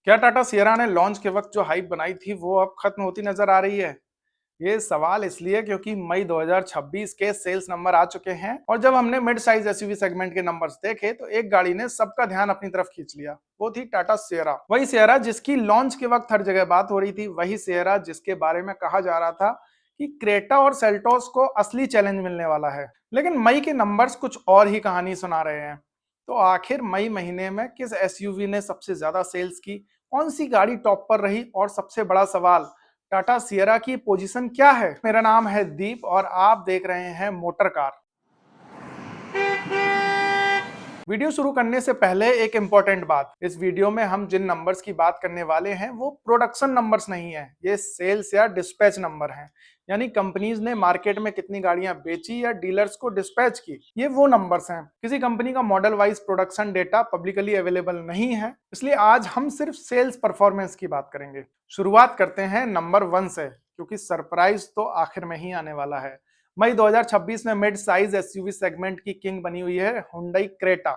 क्या टाटा सियरा ने लॉन्च के वक्त जो हाइप बनाई थी वो अब खत्म होती नजर आ रही है? ये सवाल इसलिए क्योंकि मई 2026 के सेल्स नंबर आ चुके हैं और जब हमने मिड साइज एसयूवी सेगमेंट के नंबर्स देखे तो एक गाड़ी ने सबका ध्यान अपनी तरफ खींच लिया। वो थी टाटा सियरा। वही सियरा जिसकी लॉन्च के वक्त हर जगह बात हो रही थी, वही सियरा जिसके बारे में कहा जा रहा था कि क्रेटा और सेल्टोस को असली चैलेंज मिलने वाला है। लेकिन मई के नंबर्स कुछ और ही कहानी सुना रहे हैं। तो आखिर मई महीने में किस एसयूवी ने सबसे ज्यादा सेल्स की, कौन सी गाड़ी टॉप पर रही और सबसे बड़ा सवाल, टाटा सियरा की पोजीशन क्या है? मेरा नाम है दीप और आप देख रहे हैं मोटर कार। वीडियो शुरू करने से पहले एक इंपॉर्टेंट बात, इस वीडियो में हम जिन नंबर्स की बात करने वाले हैं वो प्रोडक्शन नंबर्स नहीं है, ये सेल्स या डिस्पैच नंबर हैं। यानी कंपनीज ने मार्केट में कितनी गाड़ियां बेची या डीलर्स को डिस्पैच की, ये वो नंबर्स हैं। किसी कंपनी का model wise production data publicly available नहीं है, इसलिए आज हम सिर्फ सेल्स परफॉर्मेंस की बात करेंगे। शुरुआत करते हैं नंबर 1 से, क्योंकि सरप्राइज तो आखिर में ही आने वाला है। मई 2026 में मिड साइज एसयूवी सेगमेंट की किंग बनी हुई है हुंडई क्रेटा।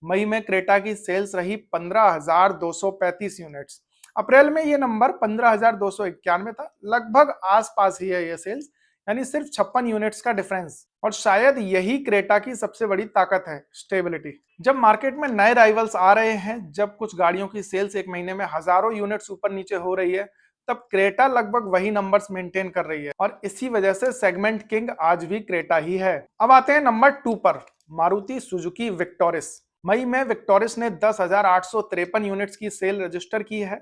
मई में क्रेटा की सेल्स रही 15,235 यूनिट्स। अप्रैल में ये नंबर 15,291 था, लगभग आसपास ही है ये सेल्स, यानी सिर्फ 56 यूनिट्स का डिफरेंस। और शायद यही क्रेटा की सबसे बड़ी ताकत है, स्टेबिलिटी। जब मार्केट में नए राइवल्स आ रहे हैं, जब कुछ गाड़ियों की सेल्स एक महीने में हजारों यूनिट्स ऊपर नीचे हो रही है, तब क्रेटा लगभग वही नंबर्स मेंटेन कर रही है और इसी वजह से सेगमेंट किंग आज भी क्रेटा ही है। अब आते हैं नंबर 2 पर, मारुति सुजुकी विक्टोरिस। मई में विक्टोरिस ने 10,853 यूनिट्स की सेल रजिस्टर की है।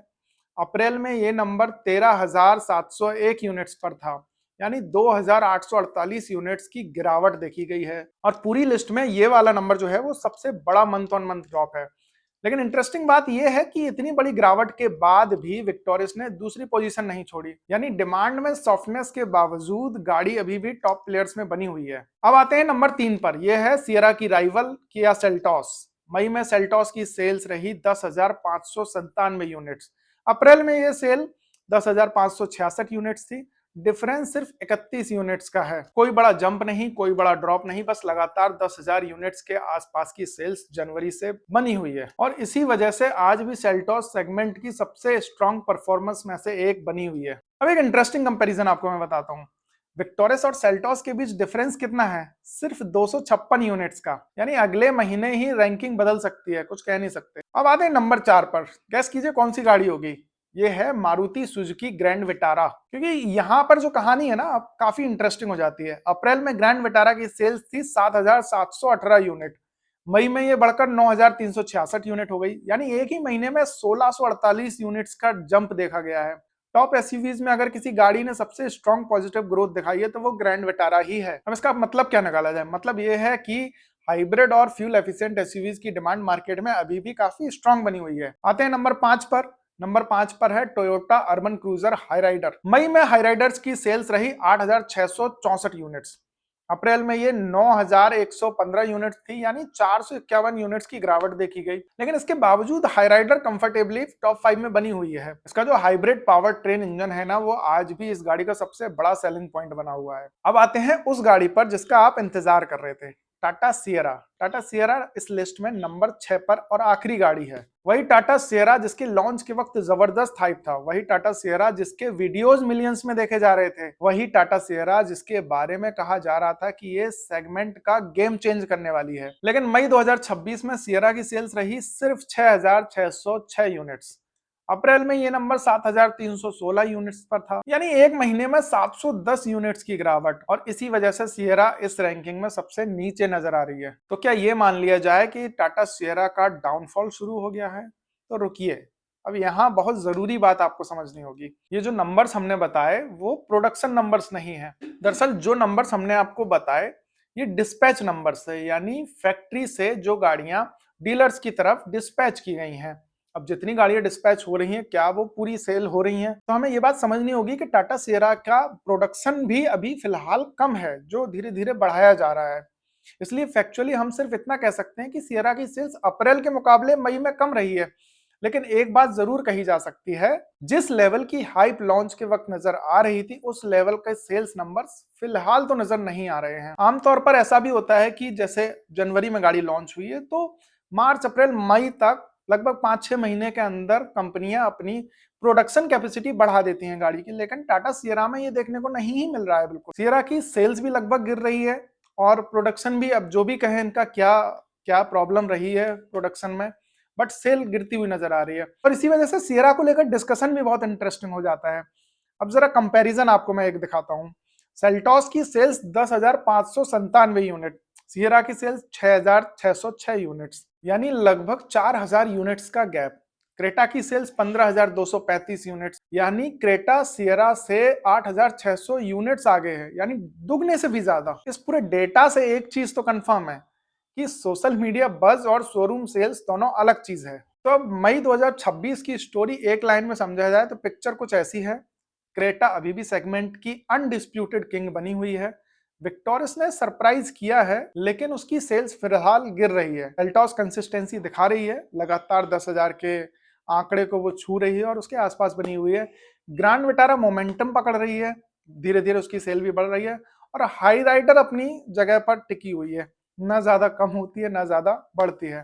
अप्रैल में ये नंबर 13,701 यूनिट्स पर था, यानी 2,848 यूनिट्स की गिरावट देखी गई है। और पूरी लिस्ट में ये वाला नंबर जो है वो सबसे बड़ा मंथ ऑन मंथ ड्रॉप है। लेकिन इंटरेस्टिंग बात यह है कि इतनी बड़ी गिरावट के बाद भी विक्टोरियस ने दूसरी पोजीशन नहीं छोड़ी, यानी डिमांड में सॉफ्टनेस के बावजूद गाड़ी अभी भी टॉप प्लेयर्स में बनी हुई है। अब आते हैं नंबर 3 पर, यह है सियरा की राइवल किया सेल्टोस। मई में सेल्टोस की सेल्स रही 10,597 यूनिट्स। अप्रैल में यह सेल 10,566 यूनिट्स थी। डिफरेंस सिर्फ 31 यूनिट्स का है, कोई बड़ा जंप नहीं, कोई बड़ा ड्रॉप नहीं, बस लगातार 10,000 यूनिट्स के आसपास की सेल्स जनवरी से बनी हुई है और इसी वजह से आज भी सेल्टोस सेगमेंट की सबसे स्ट्रॉन्ग परफॉर्मेंस में से एक बनी हुई है। अब एक इंटरेस्टिंग कंपैरिजन आपको मैं बताता हूँ। विक्टोरियस और सेल्टोस के बीच डिफरेंस कितना है? सिर्फ 256 यूनिट्स का, यानी अगले महीने ही रैंकिंग बदल सकती है, कुछ कह नहीं सकते। अब आते हैं नंबर 4 पर, गैस कीजिए कौन सी गाड़ी होगी? ये है मारुति सुजुकी ग्रैंड विटारा। क्योंकि यहाँ पर जो कहानी है ना अब काफी इंटरेस्टिंग हो जाती है। अप्रैल में ग्रैंड विटारा की सेल्स थी 7,718 यूनिट। मई में ये बढ़कर 9,366 यूनिट हो गई, यानी एक ही महीने में 1,648 यूनिट्स का जंप देखा गया है। टॉप एसयूवीज में अगर किसी गाड़ी ने सबसे स्ट्रॉन्ग पॉजिटिव ग्रोथ दिखाई है तो वो ग्रैंड विटारा ही है। अब इसका मतलब क्या निकाला जाए? मतलब ये है कि हाइब्रिड और फ्यूल एफिशिएंट एसयूवीज की डिमांड मार्केट में अभी भी काफी स्ट्रॉन्ग बनी हुई है। आते हैं नंबर 5 पर। नंबर 5 पर है टोयोटा अर्बन क्रूजर हाईराइडर। मई में हाईराइडर्स की सेल्स रही 8,664 यूनिट्स। अप्रैल में ये 9,115 यूनिट्स थी, यानी 451 यूनिट्स की गिरावट देखी गई। लेकिन इसके बावजूद हाईराइडर कंफर्टेबली टॉप 5 में बनी हुई है। इसका जो हाइब्रिड पावर ट्रेन इंजन है ना, वो आज भी इस गाड़ी का सबसे बड़ा सेलिंग पॉइंट बना हुआ है। अब आते हैं उस गाड़ी पर जिसका आप इंतजार कर रहे थे, टाटा सियरा। टाटा सियरा इस लिस्ट में नंबर 6 पर और आखिरी गाड़ी है। वही टाटा सियरा जिसके लॉन्च के वक्त जबरदस्त हाइप था, वही टाटा सियरा जिसके वीडियोस मिलियंस में देखे जा रहे थे, वही टाटा सियरा जिसके बारे में कहा जा रहा था कि ये सेगमेंट का गेम चेंज करने वाली है। लेकिन मई 2026 में सियरा की सेल्स रही सिर्फ 6,606 यूनिट्स। अप्रैल में ये नंबर 7,316 यूनिट्स पर था, यानी एक महीने में 710 यूनिट्स की गिरावट और इसी वजह से सियरा इस रैंकिंग में सबसे नीचे नजर आ रही है। तो क्या ये मान लिया जाए कि टाटा सियरा का डाउनफॉल शुरू हो गया है? तो रुकिए, अब यहाँ बहुत जरूरी बात आपको समझनी होगी। ये जो नंबर्स हमने बताए वो प्रोडक्शन नंबर्स नहीं है। दरअसल जो नंबर्स हमने आपको बताए ये डिस्पैच नंबर्स है, यानी फैक्ट्री से जो गाड़ियां डीलर्स की तरफ डिस्पैच की गई हैं। अब जितनी गाड़ियां डिस्पैच हो रही हैं, क्या वो पूरी सेल हो रही हैं? तो हमें ये बात समझनी होगी कि टाटा सियरा का प्रोडक्शन भी अभी फिलहाल कम है, जो धीरे धीरे बढ़ाया जा रहा है। इसलिए फैक्चुअली हम सिर्फ इतना कह सकते हैं कि सियरा की सेल्स अप्रैल के मुकाबले मई में कम रही है। लेकिन एक बात जरूर कही जा सकती है, जिस लेवल की हाइप लॉन्च के वक्त नजर आ रही थी उस लेवल के सेल्स नंबर्स फिलहाल तो नजर नहीं आ रहे हैं। आमतौर पर ऐसा भी होता है कि जैसे जनवरी में गाड़ी लॉन्च हुई है तो मार्च अप्रैल मई तक लगभग 5-6 महीने के अंदर कंपनियां अपनी प्रोडक्शन कैपेसिटी बढ़ा देती हैं गाड़ी की, लेकिन टाटा सियरा में ये देखने को नहीं ही मिल रहा है बिल्कुल। सियरा की सेल्स भी लगभग गिर रही है और प्रोडक्शन भी, अब जो भी कहें इनका क्या क्या प्रॉब्लम रही है प्रोडक्शन में, बट सेल गिरती हुई नजर आ रही है। और इसी वजह से सियरा को लेकर डिस्कशन भी बहुत इंटरेस्टिंग हो जाता है। अब जरा कंपैरिजन आपको मैं एक दिखाता हूं। सेल्टॉस की सेल्स 10,597 यूनिट, सियरा की सेल्स 6,606 यूनिट्स, यानी लगभग 4,000 यूनिट्स का गैप। क्रेटा की सेल्स 15,235 यूनिट्स, यानी क्रेटा सियरा से 8,600 यूनिट्स आगे है, यानी दुगने से भी ज्यादा। इस पूरे डेटा से एक चीज तो कंफर्म है कि सोशल मीडिया बज और शोरूम सेल्स दोनों अलग चीज है। तो अब मई 2026 की स्टोरी एक लाइन में समझा जाए तो पिक्चर कुछ ऐसी है। क्रेटा अभी भी सेगमेंट की अनडिस्प्यूटेड किंग बनी हुई है। विक्टोरिस ने सरप्राइज किया है, लेकिन उसकी सेल्स फिलहाल गिर रही है। एल्टॉस कंसिस्टेंसी दिखा रही है, लगातार 10,000 के आंकड़े को वो छू रही है और उसके आसपास बनी हुई है। ग्रैंड विटारा मोमेंटम पकड़ रही है, धीरे धीरे उसकी सेल भी बढ़ रही है और हाई राइडर अपनी जगह पर टिकी हुई है, ना ज्यादा कम होती है ना ज्यादा बढ़ती है।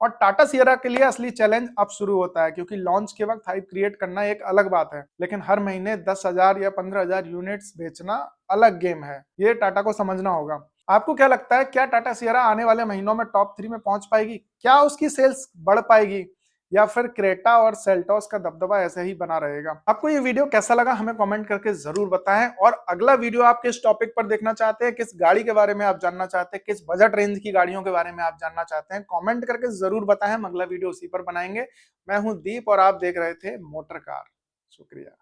और टाटा सियरा के लिए असली चैलेंज अब शुरू होता है, क्योंकि लॉन्च के वक्त हाइप क्रिएट करना एक अलग बात है, लेकिन हर महीने 10,000 या 15,000 यूनिट्स बेचना अलग गेम है। ये टाटा को समझना होगा। आपको क्या लगता है, क्या टाटा सियरा आने वाले महीनों में टॉप 3 में पहुंच पाएगी? क्या उसकी सेल्स बढ़ पाएगी, या फिर क्रेटा और सेल्टॉस का दबदबा ऐसे ही बना रहेगा? आपको ये वीडियो कैसा लगा हमें कमेंट करके जरूर बताएं। और अगला वीडियो आप किस टॉपिक पर देखना चाहते हैं, किस गाड़ी के बारे में आप जानना चाहते हैं, किस बजट रेंज की गाड़ियों के बारे में आप जानना चाहते हैं, कमेंट करके जरूर बताएं। हम अगला वीडियो उसी पर बनाएंगे। मैं हूं दीप और आप देख रहे थे मोटर कार। शुक्रिया।